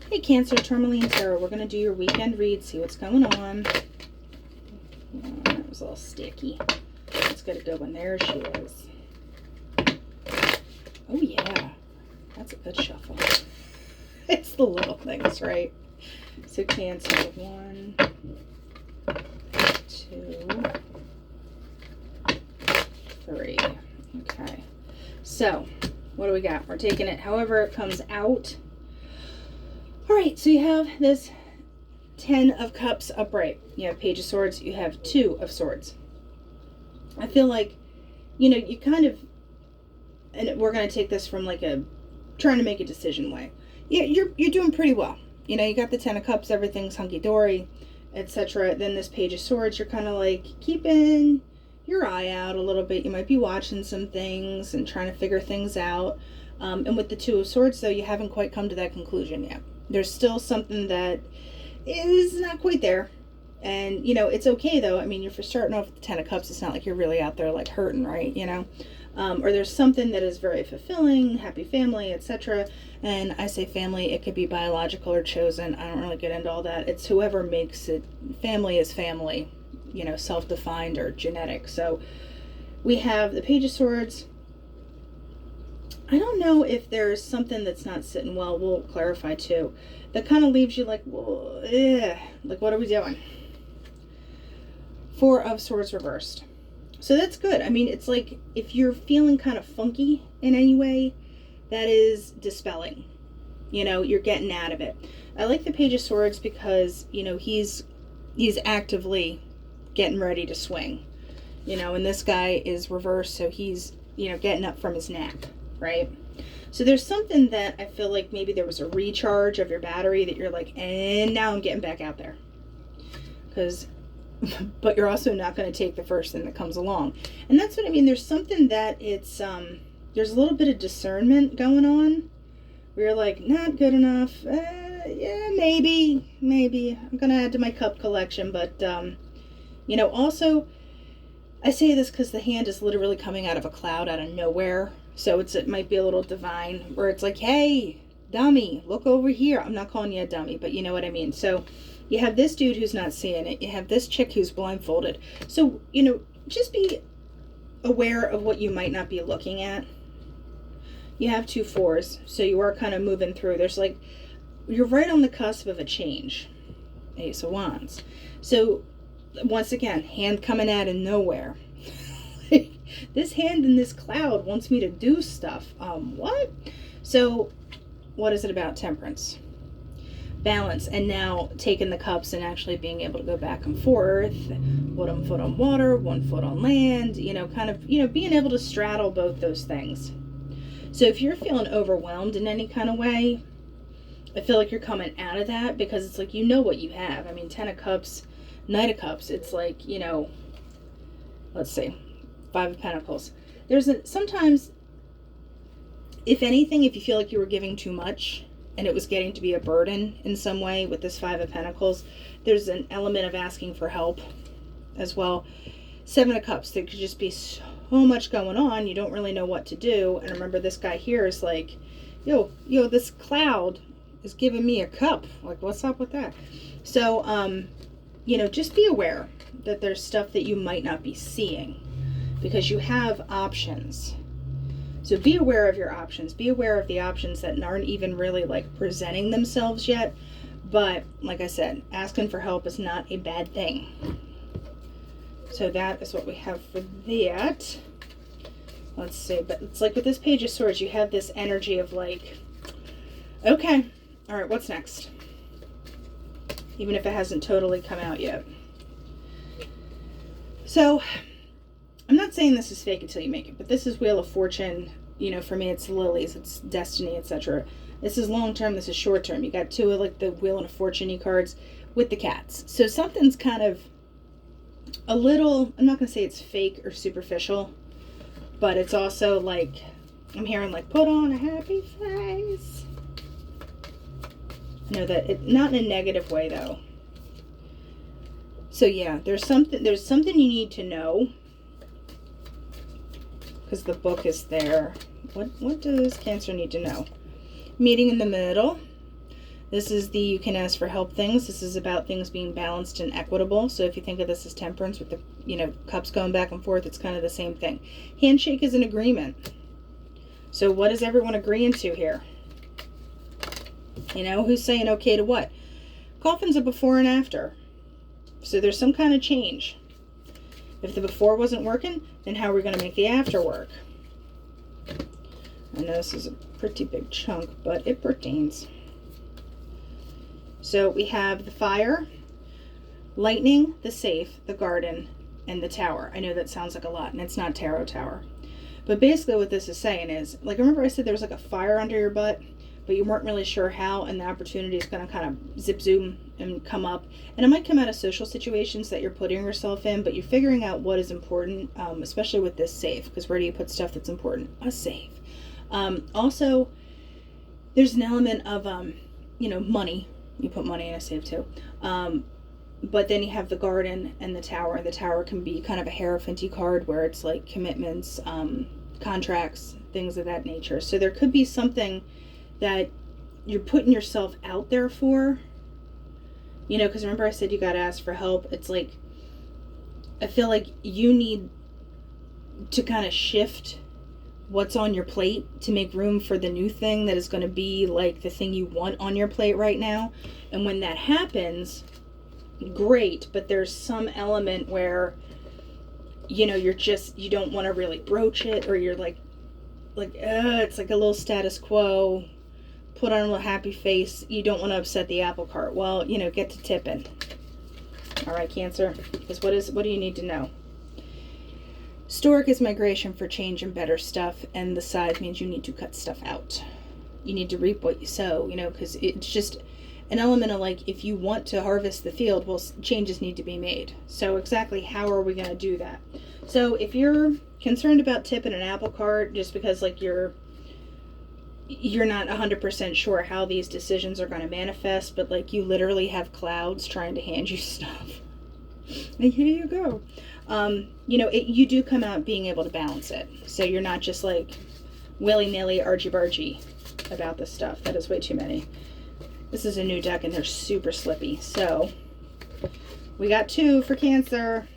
Hey Cancer, Tourmaline Tarot. We're going to do your weekend read, see what's going on. Oh, that was a little sticky. Let's get a good one. There she is. Oh yeah, that's a good shuffle. It's the little things, right? So Cancer, 1, 2, 3. Okay. So, what do we got? We're taking it however it comes out. All right, so you have this 10 of Cups upright. You have Page of Swords. You have 2 of Swords. I feel like, you know, you kind of, and we're going to take this from like a trying to make a decision way. Yeah, you're doing pretty well. You know, you got the 10 of Cups, everything's hunky-dory, etc. Then this Page of Swords, you're kind of like keeping your eye out a little bit. You might be watching some things and trying to figure things out. And with the 2 of Swords, though, you haven't quite come to that conclusion yet. There's still something that is not quite there. And, you know, it's okay, though. I mean, you're for starting off with the 10 of Cups. It's not like you're really out there, like, hurting, right? You know? Or there's something that is very fulfilling, happy family, etc. And I say family, it could be biological or chosen. I don't really get into all that. It's whoever makes it. Family is family, you know, self-defined or genetic. So we have the Page of Swords. I don't know if there's something that's not sitting well. We'll clarify too. That kind of leaves you like, well, like what are we doing? 4 of Swords reversed. So that's good. I mean, it's like if you're feeling kind of funky in any way, that is dispelling. You know, you're getting out of it. I like the Page of Swords because, you know, he's actively getting ready to swing. You know, and this guy is reversed, so he's, you know, getting up from his nap, right? So there's something that I feel like maybe there was a recharge of your battery that you're like, and now I'm getting back out there. But you're also not going to take the first thing that comes along. And that's what I mean. There's something that it's, there's a little bit of discernment going on where you're like, not good enough. Yeah, maybe. I'm going to add to my cup collection. But, you know, also, I say this because the hand is literally coming out of a cloud out of nowhere. So it might be a little divine where it's like, hey, dummy, look over here. I'm not calling you a dummy, but you know what I mean. So you have this dude who's not seeing it. You have this chick who's blindfolded. So, you know, just be aware of what you might not be looking at. You have 2 4s, so you are kind of moving through. There's like, you're right on the cusp of a change. Ace of Wands. So, once again, hand coming out of nowhere. This hand in this cloud wants me to do stuff. What? So, what is it about? Temperance. Balance. And now taking the cups and actually being able to go back and forth. 1 foot on water, 1 foot on land. You know, kind of, you know, being able to straddle both those things. So if you're feeling overwhelmed in any kind of way, I feel like you're coming out of that because it's like, you know what you have. I mean, 10 of Cups, Knight of Cups. It's like, you know, let's see. 5 of Pentacles. Sometimes, if anything, if you feel like you were giving too much and it was getting to be a burden in some way with this 5 of Pentacles, there's an element of asking for help as well. 7 of Cups, there could just be so much going on, you don't really know what to do. And remember, this guy here is like, yo, this cloud is giving me a cup. Like, what's up with that? So, you know, just be aware that there's stuff that you might not be seeing, because you have options. So be aware of your options. Be aware of the options that aren't even really like presenting themselves yet. But like I said, asking for help is not a bad thing. So that is what we have for that. Let's see. But it's like with this Page of Swords, you have this energy of like, okay, all right, what's next? Even if it hasn't totally come out yet. So I'm not saying this is fake until you make it, but this is Wheel of Fortune. You know, for me, it's lilies, it's destiny, etc. This is long term, this is short term. You got 2 of like the Wheel of Fortune cards with the cats. So something's kind of a little, I'm not going to say it's fake or superficial, but it's also like, I'm hearing like, put on a happy face. I know that it, not in a negative way though. So yeah, there's something you need to know. Because the book is there. What does Cancer need to know? Meeting in the middle. This is the you can ask for help things. This is about things being balanced and equitable. So if you think of this as temperance with the, cups going back and forth, it's kind of the same thing. Handshake is an agreement. So what is everyone agreeing to here? Who's saying okay to what? Coffin's a before and after. So there's some kind of change. If the before wasn't working, then how are we going to make the after work? I know this is a pretty big chunk, but it pertains. So we have the fire, lightning, the safe, the garden, and the tower. I know that sounds like a lot, and it's not tarot tower. But basically what this is saying is, like, remember I said there was like a fire under your butt, but you weren't really sure how, and the opportunity is going to kind of zip zoom and come up. And it might come out of social situations that you're putting yourself in, but you're figuring out what is important, especially with this safe, because where do you put stuff that's important? A safe. Also, there's an element of, money. You put money in a safe too. But then you have the garden and the tower. The tower can be kind of a Hierophant card where it's like commitments, contracts, things of that nature. So there could be something that you're putting yourself out there for, because remember I said you got to ask for help. It's like, I feel like you need to kind of shift what's on your plate to make room for the new thing that is going to be like the thing you want on your plate right now. And when that happens, great, but there's some element where you don't want to really broach it, or you're like it's like a little status quo, put on a little happy face. You don't want to upset the apple cart. Well, get to tipping. All right, Cancer, because what do you need to know? Stork is migration for change and better stuff, and the scythe means you need to cut stuff out. You need to reap what you sow, because it's just an element of like, if you want to harvest the field, well, changes need to be made. So exactly how are we going to do that? So if you're concerned about tipping an apple cart just because like you're not 100% sure how these decisions are going to manifest, but like you literally have clouds trying to hand you stuff, and here you go. You do come out being able to balance it. So you're not just like willy-nilly argy-bargy about this stuff. That is way too many. This is a new deck and they're super slippy. So we got 2 for Cancer.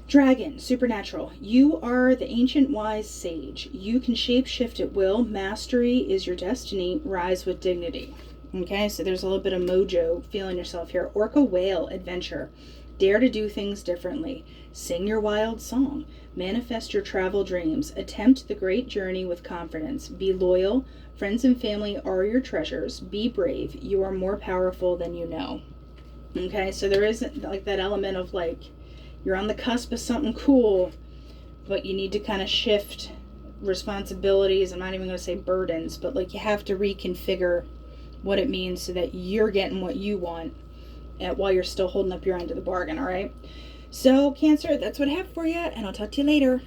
Dragon, supernatural. You are the ancient wise sage. You can shape-shift at will. Mastery is your destiny. Rise with dignity. Okay, so there's a little bit of mojo feeling yourself here. Orca whale, adventure. Dare to do things differently. Sing your wild song. Manifest your travel dreams. Attempt the great journey with confidence. Be loyal. Friends and family are your treasures. Be brave. You are more powerful than you know. Okay, so there isn't like that element of like, you're on the cusp of something cool, but you need to kind of shift responsibilities. I'm not even going to say burdens, but like you have to reconfigure what it means so that you're getting what you want while you're still holding up your end of the bargain, all right? So, Cancer, that's what I have for you, and I'll talk to you later.